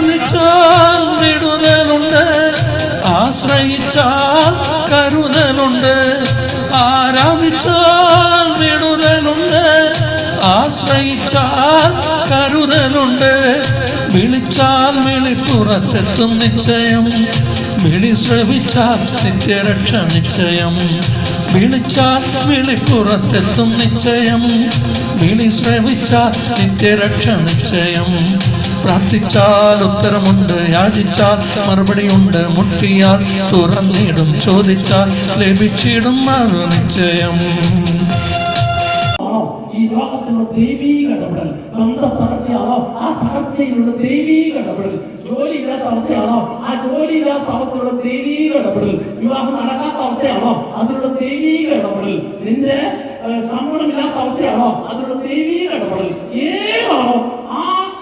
ധ്യാനിച്ചാൽ വിടുതലുണ്ട്, ആശ്രയിച്ചാൽ കരുതലുണ്ട്. ആരാധിച്ചാൽ വിടുതലുണ്ട്, ആശ്രയിച്ചാൽ കരുതലുണ്ട്. വിളിച്ചാൽ വിളിപ്പുറത്തെത്തും നിശ്ചയം, വിളി ശ്രവിച്ചാൽ നിത്യരക്ഷ നിശ്ചയം. വിളിച്ചാൽ വിളിപ്പുറത്തെത്തും നിശ്ചയം, വിളി ശ്രവിച്ചാൽ നിത്യരക്ഷ നിശ്ചയം. പ്രാർത്ഥിച്ചാൽ ഉത്തരമുണ്ട്, യാചിച്ചാൽ മറുപടിയുണ്ട്. മുട്ടിയാൽ തുറന്നിടും, ചോദിച്ചാൽ ലഭിച്ചിടും, അത് നിശ്ചയം. ഈ ലോകത്തിലുള്ള ദൈവീക ഇടപെടൽ, ബന്ധ തകർച്ചയാണോ ആ തകർച്ചയിലുള്ള ദൈവീക ഇടപെടൽ. ജോലിയില്ലാത്ത അവസ്ഥയാണോ ആ ജോലിയില്ലാത്ത അവസ്ഥയുള്ള ദൈവീക ഇടപെടൽ. വിവാഹം നടക്കാത്ത അവസ്ഥയാണോ അതിലുള്ള ദൈവീക ഇടപെടൽ. നിന്റെ ശമ്പളമില്ലാത്ത അവസ്ഥയാണോ അതിലുള്ള ദൈവീക ഇടപെടൽ. ഏതാണോ ആ